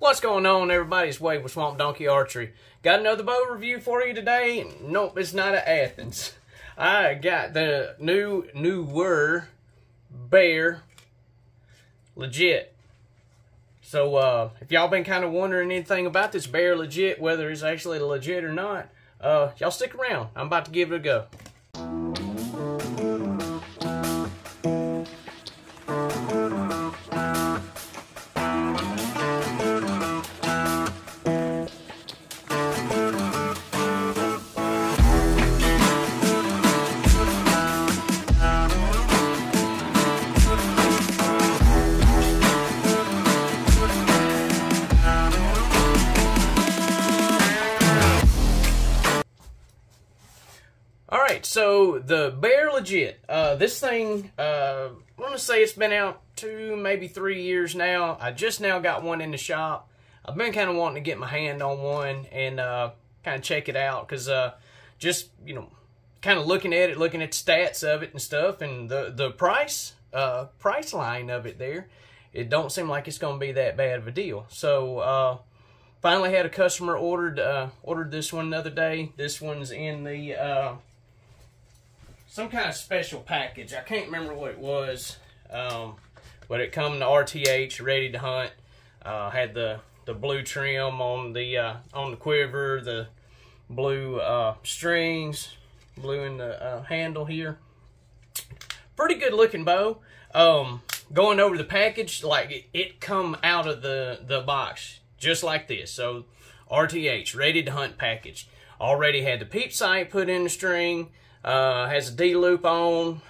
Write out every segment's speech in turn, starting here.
What's going on, everybody? It's Wade with Swamp Donkey Archery. Got another bow review for you today. Nope, it's not at Athens. I got the newer Bear Legit. So, if y'all been kind of wondering anything about this Bear Legit, whether it's actually legit or not, y'all stick around. I'm about to give it a go. Alright, so the Bear Legit. This thing, I want to say it's been out 2, maybe 3 years now. I just now got one in the shop. I've been kind of wanting to get my hand on one and kind of check it out because just, you know, kind of looking at it, looking at the stats of it and stuff, and the price line of it there, it don't seem like it's going to be that bad of a deal. So, finally had a customer ordered this one the other day. This one's in the some kind of special package. I can't remember what it was, but it come to RTH, ready to hunt. Had the blue trim on the quiver, the blue strings, blue in the handle here. Pretty good looking bow. Going over the package, like it come out of the box just like this. So RTH, ready to hunt package. Already had the peep sight put in the string. Has a D-loop on.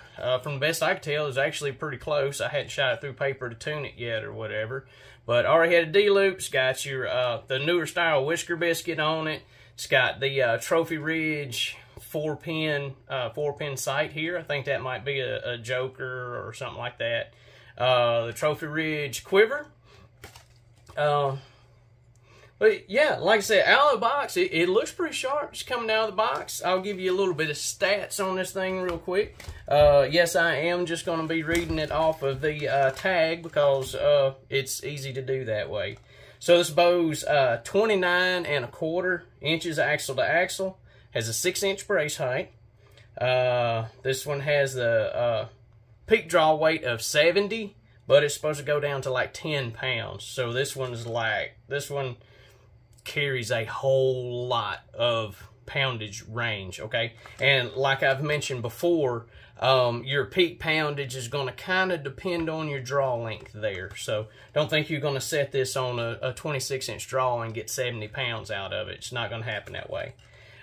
From the best I could tell, it's actually pretty close. I hadn't shot it through paper to tune it yet or whatever. But already had a D-loop. It's got your the newer style whisker biscuit on it. It's got the Trophy Ridge 4-pin sight here. I think that might be a Joker or something like that. The Trophy Ridge quiver. But yeah, like I said, out of the box, it looks pretty sharp. It's coming out of the box. I'll give you a little bit of stats on this thing real quick. Yes, I am just going to be reading it off of the tag because it's easy to do that way. So this bow's 29¼ inches axle to axle. Has a 6-inch brace height. This one has the peak draw weight of 70, but it's supposed to go down to like 10 pounds. So this one carries a whole lot of poundage range, okay? And like I've mentioned before, your peak poundage is going to kind of depend on your draw length there. So don't think you're going to set this on a 26-inch draw and get 70 pounds out of it. It's not going to happen that way.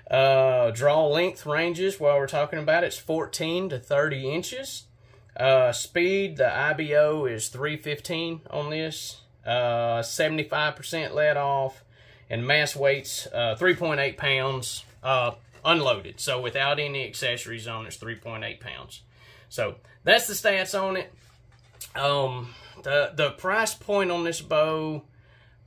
Draw length ranges, while we're talking about it, it's 14 to 30 inches. Speed, the IBO is 315 on this. 75% let off. And mass weight's 3.8 pounds unloaded. So without any accessories on it, it's 3.8 pounds. So that's the stats on it. The price point on this bow,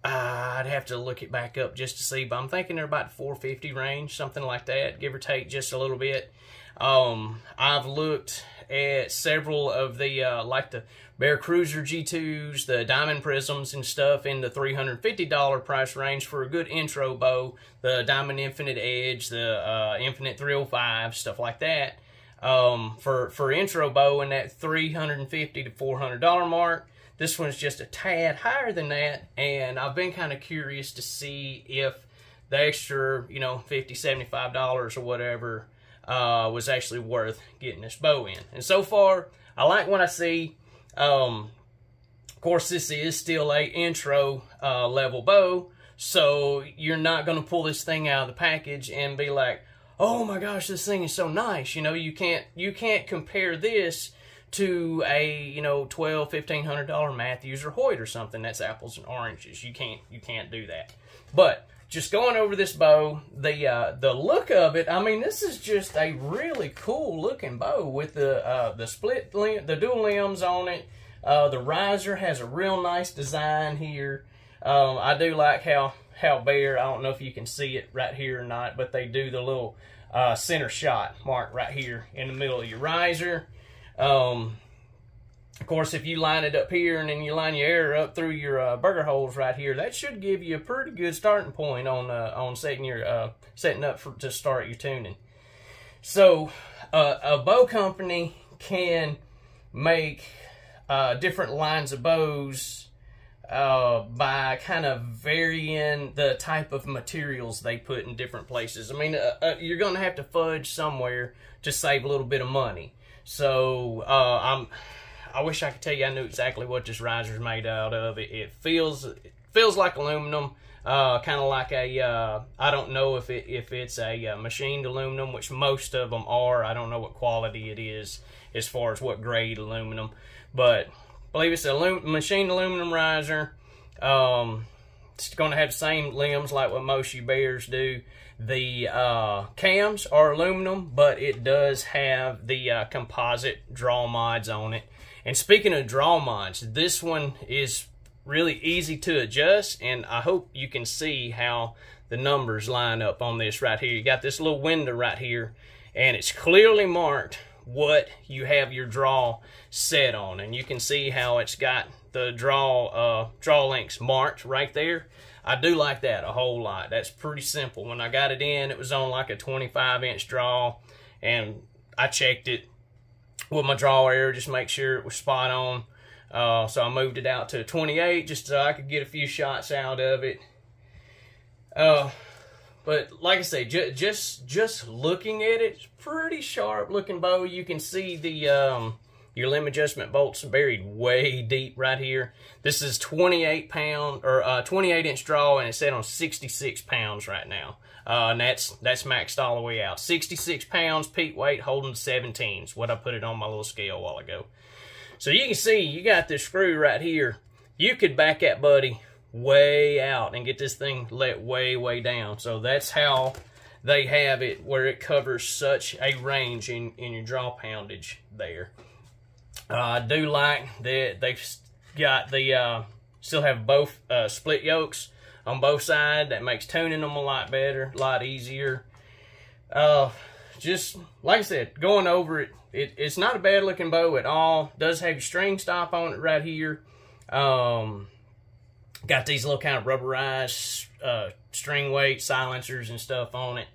I'd have to look it back up just to see, but I'm thinking they're about $450 range, something like that, give or take just a little bit. I've looked at several of the like the Bear Cruiser G2s, the Diamond Prisms and stuff in the $350 price range for a good intro bow, the Diamond Infinite Edge, the Infinite 305, stuff like that. For intro bow in that $350 to $400 mark. This one's just a tad higher than that, and I've been kind of curious to see if the extra, you know, $50, $75 or whatever was actually worth getting this bow in. And so far, I like what I see. Of course, this is still a intro level bow, so you're not going to pull this thing out of the package and be like, oh my gosh, this thing is so nice. You know, you can't compare this to a, you know, $1,200, $1,500 Matthews or Hoyt or something. That's apples and oranges. You can't do that. But just going over this bow, the look of it, I mean, this is just a really cool looking bow with the split limb, the dual limbs on it. The riser has a real nice design here. I do like how Bear, I don't know if you can see it right here or not, but they do the little center shot mark right here in the middle of your riser. Of course, if you line it up here and then you line your air up through your burger holes right here, that should give you a pretty good starting point on setting your setting up to start your tuning. So a bow company can make different lines of bows by kind of varying the type of materials they put in different places. I mean, you're going to have to fudge somewhere to save a little bit of money. So I wish I could tell you I knew exactly what this riser is made out of. It feels like aluminum, kind of like a I don't know if it's a machined aluminum, which most of them are. I don't know what quality it is as far as what grade aluminum, but I believe it's a machined aluminum riser. It's going to have the same limbs like what most U-Bears do. The cams are aluminum, but it does have the composite draw mods on it. And speaking of draw mods, this one is really easy to adjust, and I hope you can see how the numbers line up on this right here. You got this little window right here, and it's clearly marked what you have your draw set on, and you can see how it's got the draw links marked right there. I do like that a whole lot. That's pretty simple. When I got it in, it was on like a 25-inch draw, and I checked it with my draw error, just make sure it was spot on. So I moved it out to a 28 just so I could get a few shots out of it. But like I say, just looking at it, it's pretty sharp looking bow. You can see the your limb adjustment bolts buried way deep right here. This is 28 inch draw, and it's set on 66 pounds right now. And that's maxed all the way out. 66 pounds peak weight, holding 17s. What I put it on my little scale a while ago. So you can see you got this screw right here. You could back that buddy way out and get this thing let way down. So that's how they have it, where it covers such a range in your draw poundage there. I do like that they've got the still have both split yokes on both sides. That makes tuning them a lot better, a lot easier. Just like I said, going over it, it's not a bad looking bow at all. It does have your string stop on it right here. Got these little kind of rubberized string weight silencers and stuff on it.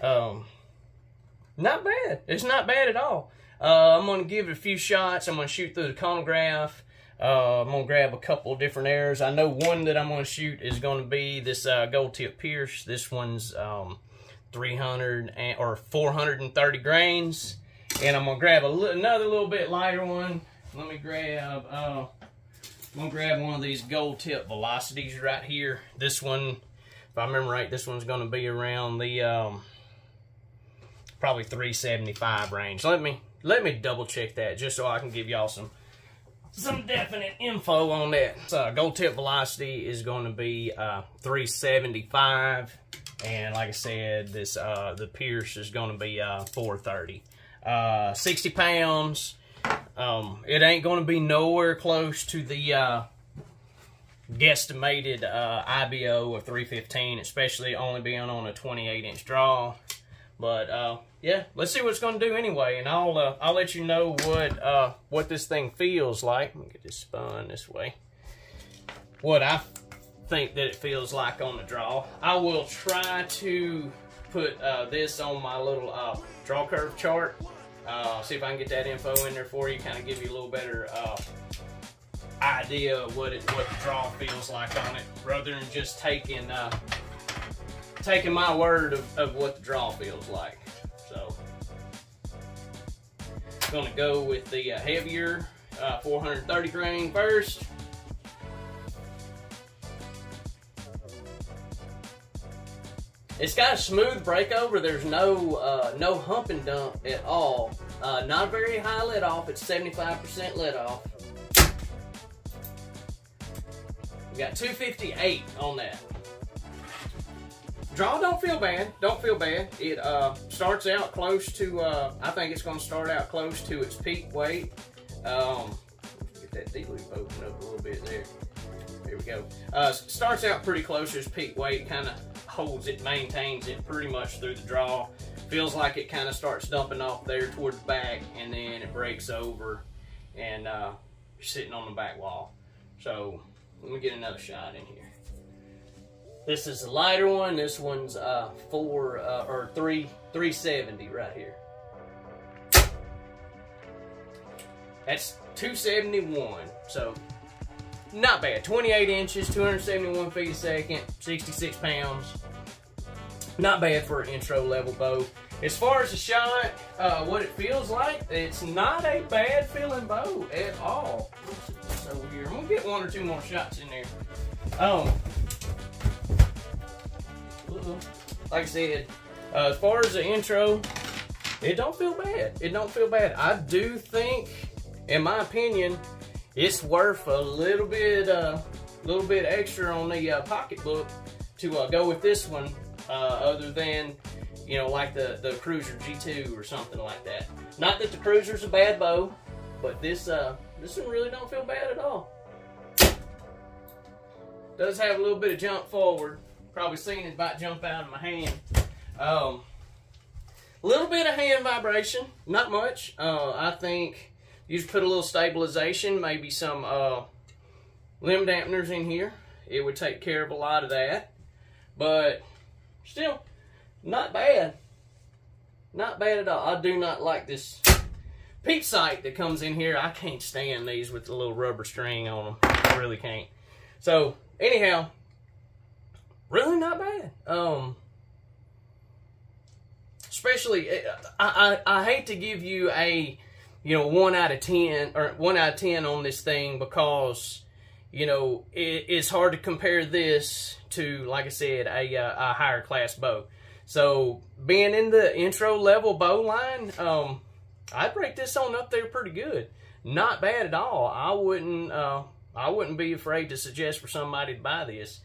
Not bad. It's not bad at all. I'm going to give it a few shots. I'm going to shoot through the chronograph. I'm going to grab a couple of different arrows. I know one that I'm going to shoot is going to be this gold tip Pierce. This one's 430 grains. And I'm going to grab another little bit lighter one. Let me grab, I'm going to grab one of these gold tip velocities right here. This one, if I remember right, this one's going to be around the probably 375 range. Let me double check that just so I can give y'all some definite info on that. So gold tip velocity is going to be 375, and like I said, this the Pierce is going to be 430. 60 pounds. It ain't going to be nowhere close to the guesstimated IBO of 315, especially only being on a 28-inch draw. But yeah, let's see what it's going to do anyway, and I'll let you know what this thing feels like. Let me get this spun this way. What I think that it feels like on the draw. I will try to put this on my little draw curve chart. See if I can get that info in there for you, kind of give you a little better idea of what the draw feels like on it, rather than just taking my word of what the draw feels like. So I'm going to go with the heavier 430 grain first. It's got a smooth breakover. There's no hump and dump at all. Not very high let off. It's 75% let off. We got 258 on that. Draw don't feel bad. Don't feel bad. It starts out close to. I think it's going to start out close to its peak weight. Get that D-loop open up a little bit there. There we go. Starts out pretty close to its peak weight. Kind of holds it, maintains it pretty much through the draw. Feels like it kind of starts dumping off there toward the back, and then it breaks over and sitting on the back wall. So let me get another shot in here. This is the lighter one. This one's 370 right here. That's 271. So not bad. 28 inches, 271 feet a second, 66 pounds. Not bad for an intro level bow. As far as the shot, what it feels like, it's not a bad feeling bow at all. So here, I'm gonna get 1 or 2 more shots in there. Like I said, as far as the intro, it don't feel bad. It don't feel bad. I do think, in my opinion, it's worth a little bit extra on the pocketbook to go with this one, other than, you know, like the Cruiser G2 or something like that. Not that the Cruiser's a bad bow, but this one really don't feel bad at all. Does have a little bit of jump forward. Probably seen it about jump out of my hand. A little bit of hand vibration, not much. I think you just put a little stabilization, maybe some limb dampeners in here. It would take care of a lot of that. But still, not bad. Not bad at all. I do not like this peep sight that comes in here. I can't stand these with the little rubber string on them. I really can't. So, anyhow, really not bad. Especially, I hate to give you a, you know, 1 out of 10 or 1 out of 10 on this thing, because, you know, it's hard to compare this to, like I said, a higher class bow. So being in the intro level bow line, I'd rate this on up there pretty good. Not bad at all. I wouldn't be afraid to suggest for somebody to buy this.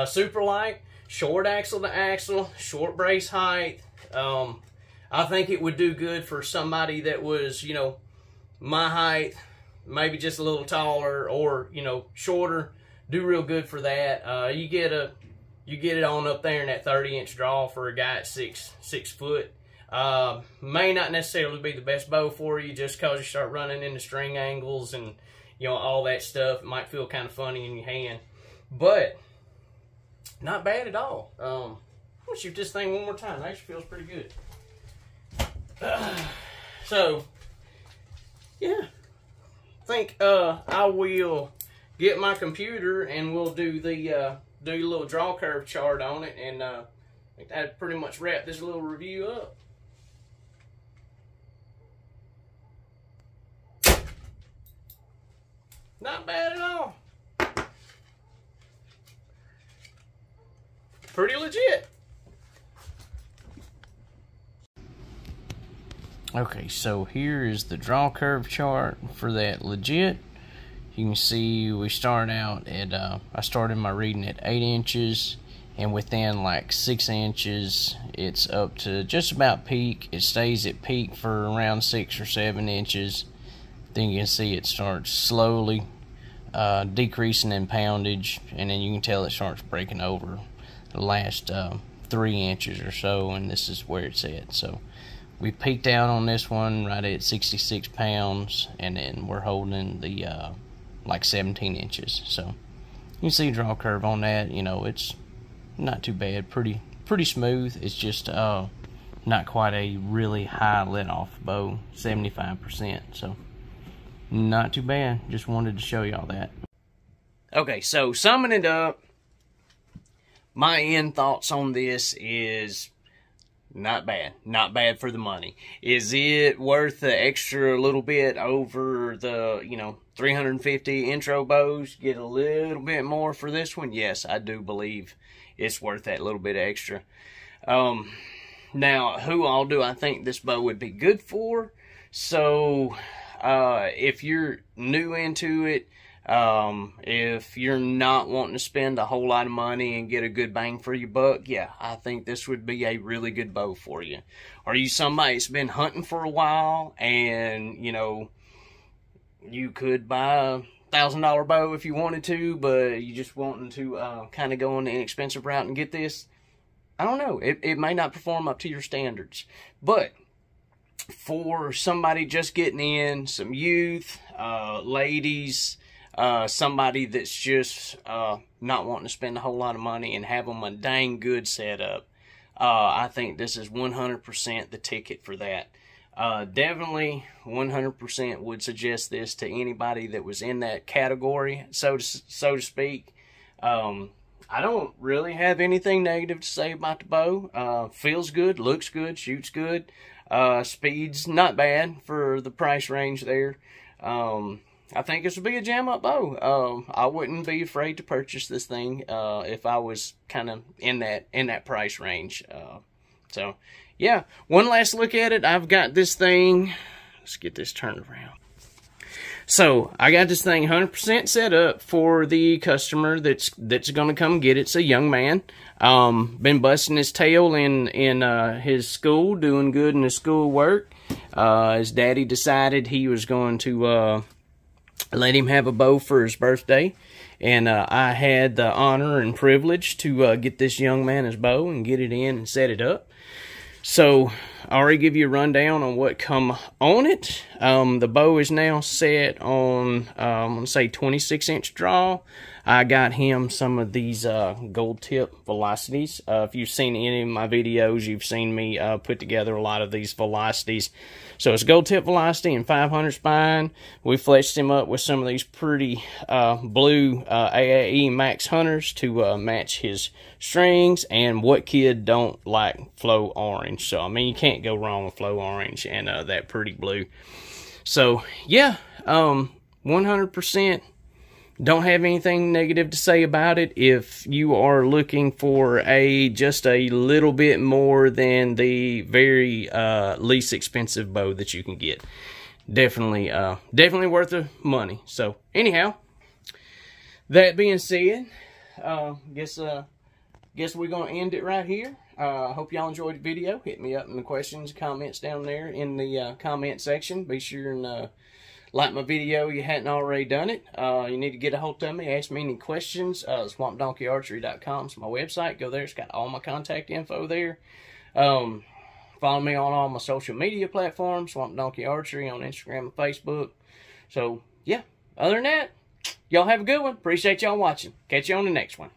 Super light, short axle to axle, short brace height. I think it would do good for somebody that was, you know, my height, maybe just a little taller, or, you know, shorter. Do real good for that. You get it on up there in that 30-inch draw for a guy at 6 foot. May not necessarily be the best bow for you, just because you start running into string angles and, you know, all that stuff. It might feel kind of funny in your hand, but not bad at all. I'm gonna shoot this thing one more time. It actually feels pretty good. So, yeah, I think I will get my computer and we'll do the little draw curve chart on it, and I think that'd pretty much wrap this little review up. Not bad at all. Pretty legit. Okay, so here is the draw curve chart for that legit. You can see we start out at, I started my reading at 8 inches, and within like 6 inches, it's up to just about peak. It stays at peak for around 6 or 7 inches. Then you can see it starts slowly decreasing in poundage, and then you can tell it starts breaking over the last 3 inches or so, and this is where it's at. So we peaked out on this one right at 66 pounds, and then we're holding the like 17 inches. So you can see a draw curve on that. You know, it's not too bad, pretty smooth. It's just not quite a really high let off bow, 75%. So not too bad. Just wanted to show y'all that. Okay, so summing it up, my end thoughts on this is not bad. Not bad for the money. Is it worth the extra little bit over the, you know, 350 intro bows? Get a little bit more for this one? Yes, I do believe it's worth that little bit extra. Now, who all do I think this bow would be good for? So, if you're new into it, if you're not wanting to spend a whole lot of money and get a good bang for your buck, yeah, I think this would be a really good bow for you. Are you somebody that's been hunting for a while and, you know, you could buy a $1,000 bow if you wanted to, but you just wanting to kind of go on the inexpensive route and get this? I don't know. It may not perform up to your standards, but for somebody just getting in, some youth, ladies, somebody that's just not wanting to spend a whole lot of money and have them a dang good setup. I think this is 100% the ticket for that. Definitely 100% would suggest this to anybody that was in that category, so to speak. I don't really have anything negative to say about the bow. Feels good, looks good, shoots good. Speed's not bad for the price range there. I think this would be a jam-up bow. I wouldn't be afraid to purchase this thing if I was kind of in that price range. So, yeah, one last look at it. I've got this thing. Let's get this turned around. So, I got this thing 100% set up for the customer that's going to come get it. It's a young man. Been busting his tail in his school, doing good in his school work. His daddy decided he was going to let him have a bow for his birthday. And I had the honor and privilege to get this young man his bow and get it in and set it up. So, I already give you a rundown on what come on it. The bow is now set on, I'm going to say 26-inch draw. I got him some of these gold tip velocities. If you've seen any of my videos, you've seen me put together a lot of these velocities. So it's gold tip velocity and 500 spine. We fleshed him up with some of these pretty blue AAE Max Hunters to match his strings. And what kid don't like flow orange? So, I mean, you can't go wrong with flow orange and that pretty blue. So, yeah, 100%. Don't have anything negative to say about it. If you are looking for just a little bit more than the very least expensive bow that you can get, definitely worth the money. So anyhow, that being said, guess we're gonna end it right here. I hope y'all enjoyed the video. Hit me up in the questions, comments down there in the comment section. Be sure and like my video if you hadn't already done it. You need to get a hold of me, ask me any questions. SwampDonkeyArchery.com is my website. Go there, it's got all my contact info there. Follow me on all my social media platforms, Swamp Donkey Archery on Instagram and Facebook. So, yeah, other than that, y'all have a good one. Appreciate y'all watching. Catch you on the next one.